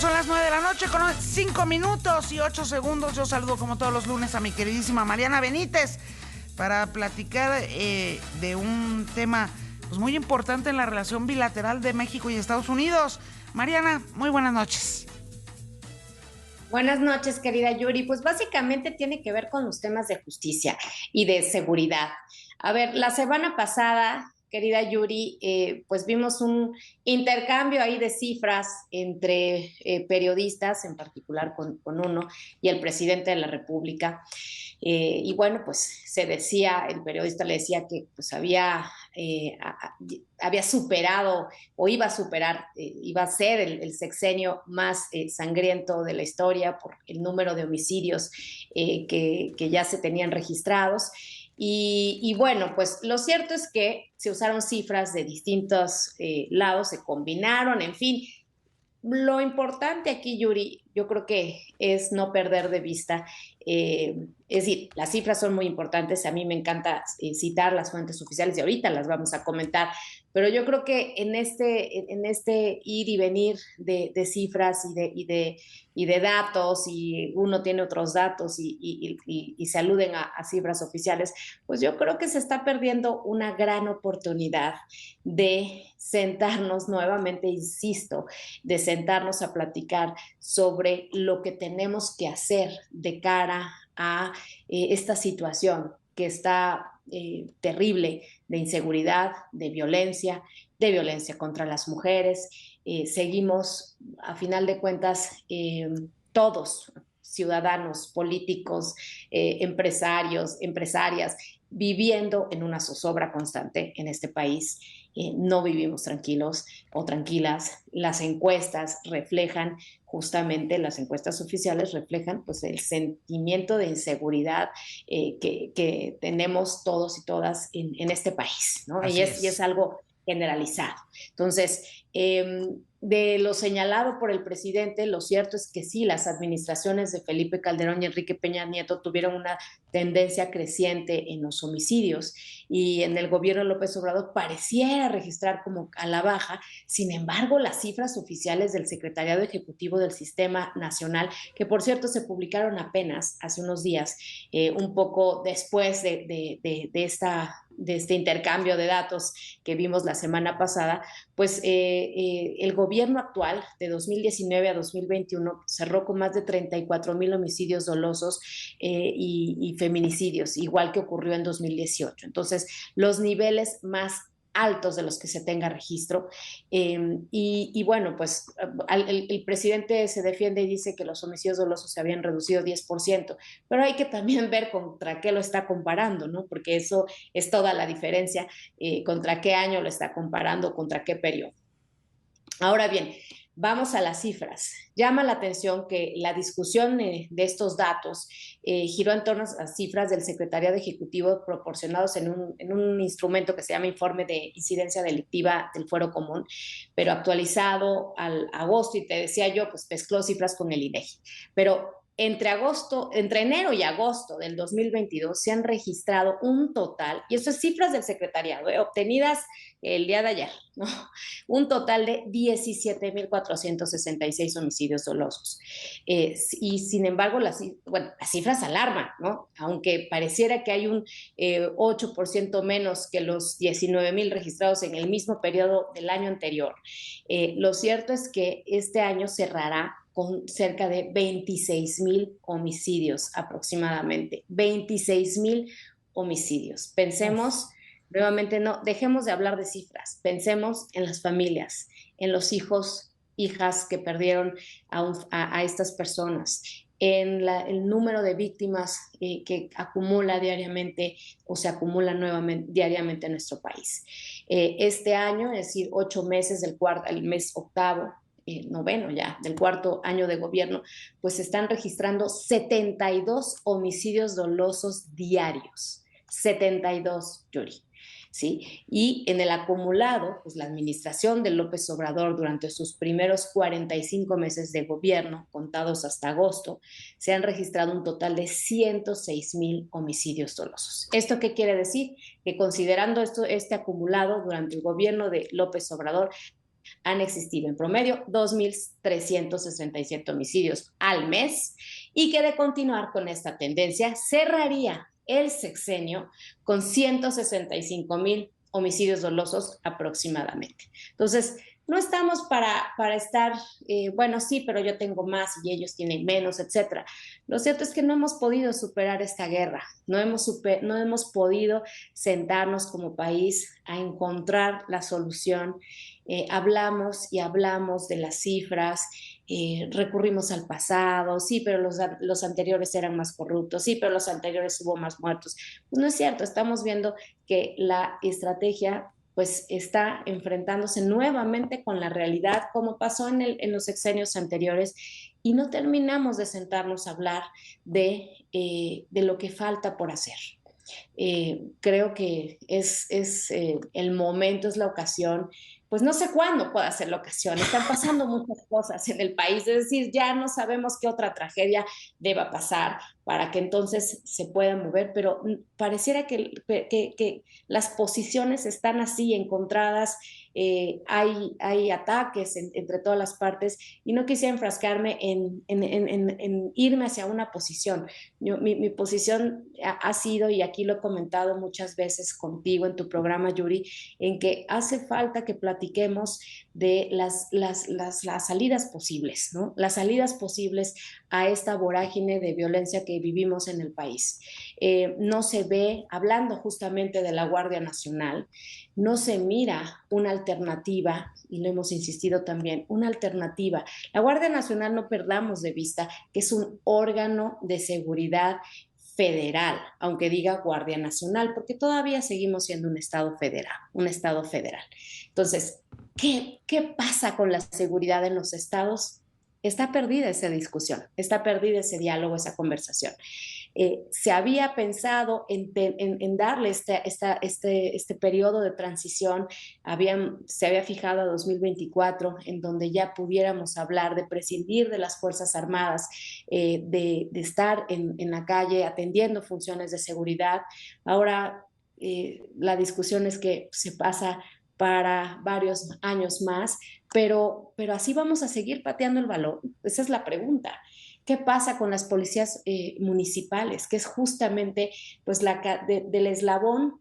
Son las 9 de la noche con 5 minutos y 8 segundos. Yo saludo como todos los lunes a mi queridísima Mariana Benítez para platicar de un tema pues, muy importante en la relación bilateral de México y Estados Unidos. Mariana, muy buenas noches. Buenas noches, querida Yuri. Pues básicamente tiene que ver con los temas de justicia y de seguridad. A ver, la semana pasada, querida Yuri, pues vimos un intercambio ahí de cifras entre periodistas, en particular con uno, y el presidente de la República. Y bueno, pues se decía, el periodista le decía que pues había superado o iba a superar, iba a ser el sexenio más sangriento de la historia por el número de homicidios que ya se tenían registrados. Y bueno, pues lo cierto es que se usaron cifras de distintos lados, se combinaron, en fin. Lo importante aquí, Yuri, yo creo que es no perder de vista, es decir, las cifras son muy importantes, a mí me encanta citar las fuentes oficiales y ahorita las vamos a comentar, pero yo creo que en este ir y venir de cifras y de datos, y uno tiene otros datos y se aluden a cifras oficiales, pues yo creo que se está perdiendo una gran oportunidad de sentarnos nuevamente, insisto, de sentarnos a platicar sobre lo que tenemos que hacer de cara a esta situación que está terrible de inseguridad, de violencia contra las mujeres. Seguimos, a final de cuentas, todos, ciudadanos, políticos, empresarios, empresarias, viviendo en una zozobra constante en este país. No vivimos tranquilos o tranquilas. Las encuestas reflejan, justamente las encuestas oficiales reflejan pues el sentimiento de inseguridad que tenemos todos y todas en este país, ¿no? Y es algo generalizado. Entonces, de lo señalado por el presidente, lo cierto es que sí, las administraciones de Felipe Calderón y Enrique Peña Nieto tuvieron una tendencia creciente en los homicidios, y en el gobierno de López Obrador pareciera registrar como a la baja. Sin embargo, las cifras oficiales del Secretariado Ejecutivo del Sistema Nacional, que por cierto se publicaron apenas hace unos días, un poco después de este intercambio de datos que vimos la semana pasada, pues el gobierno actual de 2019 a 2021 cerró con más de 34,000 homicidios dolosos y feminicidios, igual que ocurrió en 2018. Entonces, los niveles más altos de los que se tenga registro. Y bueno, pues el presidente se defiende y dice que los homicidios dolosos se habían reducido 10%, pero hay que también ver contra qué lo está comparando, ¿no? Porque eso es toda la diferencia, contra qué año lo está comparando, contra qué periodo. Ahora bien, vamos a las cifras. Llama la atención que la discusión de estos datos giró en torno a cifras del Secretariado Ejecutivo proporcionados en un instrumento que se llama Informe de Incidencia Delictiva del Fuero Común, pero actualizado al agosto, y te decía yo, pues mezcló cifras con el INEGI. Pero entre enero y agosto del 2022 se han registrado un total, y eso es cifras del secretariado, obtenidas el día de ayer, ¿no? Un total de 17,466 homicidios dolosos. Y sin embargo, las cifras alarman, ¿no? Aunque pareciera que hay un 8% menos que los 19,000 registrados en el mismo periodo del año anterior. Lo cierto es que este año cerrará con cerca de 26,000 homicidios aproximadamente. 26,000 homicidios. Pensemos, nuevamente, no dejemos de hablar de cifras, pensemos en las familias, en los hijos, hijas que perdieron a estas personas, en el número de víctimas que acumula diariamente o se acumula nuevamente diariamente en nuestro país. Este año, es decir, 8 meses el mes octavo, noveno ya, del cuarto año de gobierno, pues se están registrando 72 homicidios dolosos diarios. 72, Yuri. ¿Sí? Y en el acumulado, pues la administración de López Obrador durante sus primeros 45 meses de gobierno, contados hasta agosto, se han registrado un total de 106,000 homicidios dolosos. ¿Esto qué quiere decir? Que considerando este acumulado durante el gobierno de López Obrador, Han existido en promedio 2.367 homicidios al mes y que de continuar con esta tendencia cerraría el sexenio con 165,000 homicidios dolosos aproximadamente. Entonces, no estamos para estar, bueno, sí, pero yo tengo más y ellos tienen menos, etcétera. Lo cierto es que no hemos podido superar esta guerra, no hemos podido sentarnos como país a encontrar la solución. Hablamos y hablamos de las cifras, recurrimos al pasado, sí, pero los anteriores eran más corruptos, sí, pero los anteriores hubo más muertos. Pues no es cierto, estamos viendo que la estrategia pues está enfrentándose nuevamente con la realidad, como pasó en los sexenios anteriores, y no terminamos de sentarnos a hablar de lo que falta por hacer. Creo que es el momento, es la ocasión, pues no sé cuándo pueda ser la ocasión, están pasando muchas cosas en el país, es decir, ya no sabemos qué otra tragedia deba pasar para que entonces se pueda mover, pero pareciera que las posiciones están así encontradas, hay ataques entre todas las partes y no quisiera enfrascarme en irme hacia una posición. Mi posición ha sido, y aquí lo he comentado muchas veces contigo en tu programa, Yuri, en que hace falta que platiquemos de las salidas posibles, ¿no? Las salidas posibles a esta vorágine de violencia que vivimos en el país. No se ve, hablando justamente de la Guardia Nacional, no se mira una alternativa, y lo hemos insistido también, una alternativa. La Guardia Nacional, no perdamos de vista que es un órgano de seguridad federal, aunque diga Guardia Nacional, porque todavía seguimos siendo un estado federal, un estado federal. Entonces, ¿qué pasa con la seguridad en los estados? Está perdida esa discusión, está perdida ese diálogo, esa conversación. Se había pensado en darle este periodo de transición, se había fijado a 2024, en donde ya pudiéramos hablar de prescindir de las Fuerzas Armadas, de estar en la calle atendiendo funciones de seguridad. Ahora la discusión es que se pasa para varios años más, pero así vamos a seguir pateando el balón. Esa es la pregunta. ¿Qué pasa con las policías municipales? Que es justamente pues, del eslabón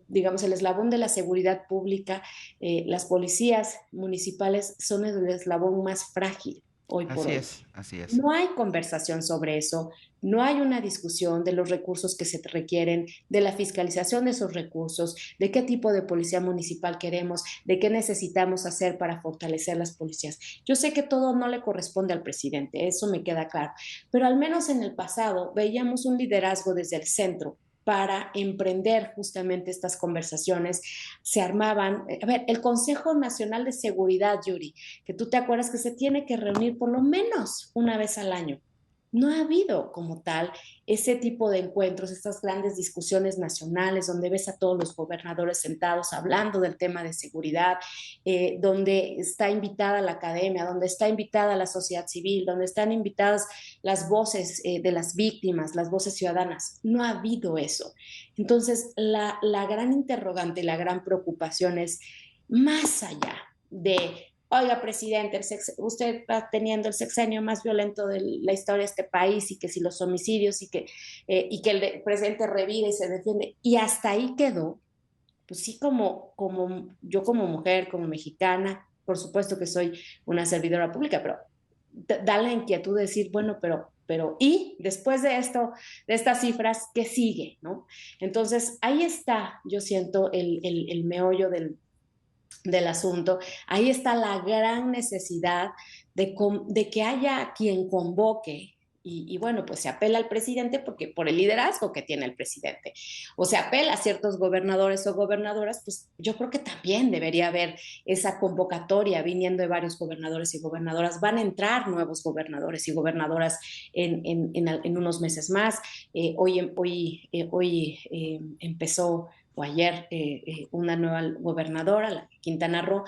digamos, el eslabón de la seguridad pública. Las policías municipales son el eslabón más frágil hoy por hoy. Así es. No hay conversación sobre eso, no hay una discusión de los recursos que se requieren, de la fiscalización de esos recursos, de qué tipo de policía municipal queremos, de qué necesitamos hacer para fortalecer las policías. Yo sé que todo no le corresponde al presidente, eso me queda claro, pero al menos en el pasado veíamos un liderazgo desde el centro para emprender justamente estas conversaciones. Se armaban, a ver, el Consejo Nacional de Seguridad, Yuri, que tú te acuerdas que se tiene que reunir por lo menos una vez al año. No ha habido como tal ese tipo de encuentros, estas grandes discusiones nacionales donde ves a todos los gobernadores sentados hablando del tema de seguridad, donde está invitada la academia, donde está invitada la sociedad civil, donde están invitadas las voces de las víctimas, las voces ciudadanas. No ha habido eso. Entonces, la gran interrogante, la gran preocupación es más allá de oiga, presidente, usted está teniendo el sexenio más violento de la historia de este país y que si los homicidios y que el presidente revive y se defiende. Y hasta ahí quedó. Pues sí, yo como mujer, como mexicana, por supuesto que soy una servidora pública, pero da la inquietud de decir, bueno, y después de esto, de estas cifras, ¿qué sigue? ¿No? Entonces, ahí está, yo siento, el meollo del asunto. Ahí está la gran necesidad de que haya quien convoque. Y bueno, pues se apela al presidente porque por el liderazgo que tiene el presidente, o se apela a ciertos gobernadores o gobernadoras, pues yo creo que también debería haber esa convocatoria viniendo de varios gobernadores y gobernadoras. Van a entrar nuevos gobernadores y gobernadoras en unos meses más. Hoy empezó o ayer una nueva gobernadora, la Quintana Roo,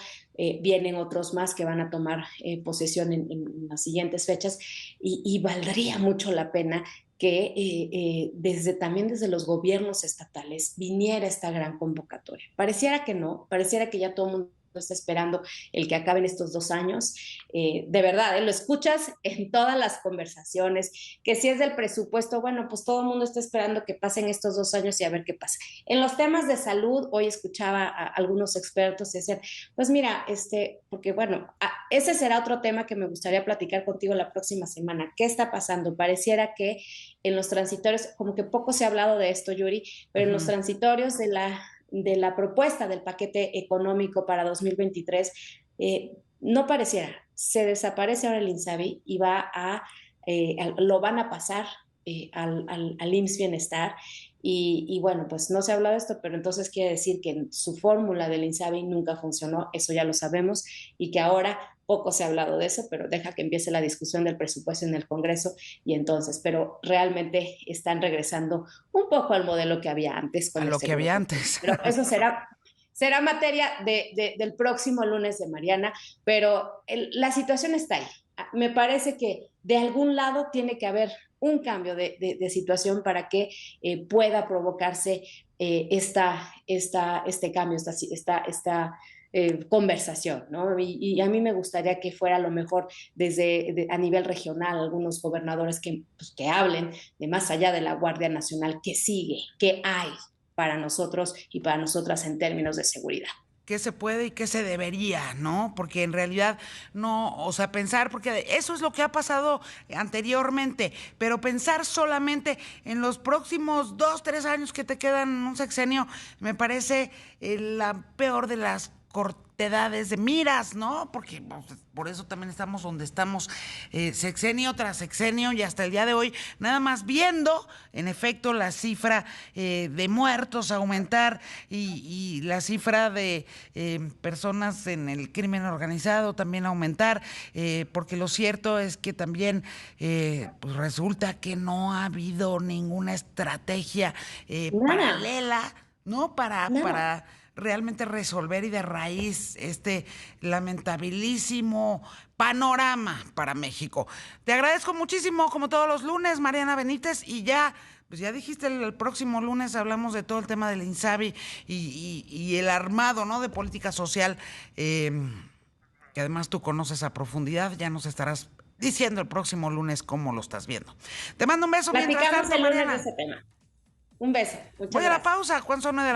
vienen otros más que van a tomar posesión en las siguientes fechas y valdría mucho la pena que también desde los gobiernos estatales viniera esta gran convocatoria. Pareciera que no, pareciera que ya todo el mundo está esperando el que acaben estos 2 años. De verdad, lo escuchas en todas las conversaciones, que si es del presupuesto, bueno, pues todo el mundo está esperando que pasen estos 2 años y a ver qué pasa. En los temas de salud, hoy escuchaba a algunos expertos decir, pues mira, porque bueno, ese será otro tema que me gustaría platicar contigo la próxima semana. ¿Qué está pasando? Pareciera que en los transitorios, como que poco se ha hablado de esto, Yuri, pero en los transitorios de la propuesta del paquete económico para 2023, no pareciera, se desaparece ahora el INSABI y lo van a pasar al IMSS Bienestar. Y bueno, pues no se ha hablado de esto, pero entonces quiere decir que su fórmula del INSABI nunca funcionó, eso ya lo sabemos, y que ahora poco se ha hablado de eso, pero deja que empiece la discusión del presupuesto en el Congreso y entonces, pero realmente están regresando un poco al modelo que había antes A con el lo que seguro había popular. antes. Pero eso será materia del próximo lunes de Mariana, pero la situación está ahí. Me parece que de algún lado tiene que haber un cambio de situación para que pueda provocarse este cambio, esta conversación, ¿no? Y a mí me gustaría que fuera a lo mejor a nivel regional, algunos gobernadores que hablen de más allá de la Guardia Nacional, que sigue, que hay para nosotros y para nosotras en términos de seguridad. Qué se puede y qué se debería, ¿no? Porque en realidad no, o sea, pensar, porque eso es lo que ha pasado anteriormente, pero pensar solamente en los próximos 2, 3 años que te quedan en un sexenio, me parece la peor de las cortedades de miras, ¿no? Porque pues, por eso también estamos donde estamos, sexenio tras sexenio, y hasta el día de hoy, nada más viendo, en efecto, la cifra de muertos aumentar y la cifra de personas en el crimen organizado también aumentar, porque lo cierto es que también pues resulta que no ha habido ninguna estrategia Nada, paralela, ¿no? Para, nada. para realmente resolver y de raíz este lamentabilísimo panorama para México. Te agradezco muchísimo, como todos los lunes, Mariana Benítez, y ya, pues ya dijiste, el próximo lunes hablamos de todo el tema del INSABI y el armado, ¿no? De política social, que además tú conoces a profundidad, ya nos estarás diciendo el próximo lunes cómo lo estás viendo. Te mando un beso mientras Platicamos tanto, el lunes de Mariana. ese tema. Un beso, Voy muchas a la gracias. pausa, Juan Sono de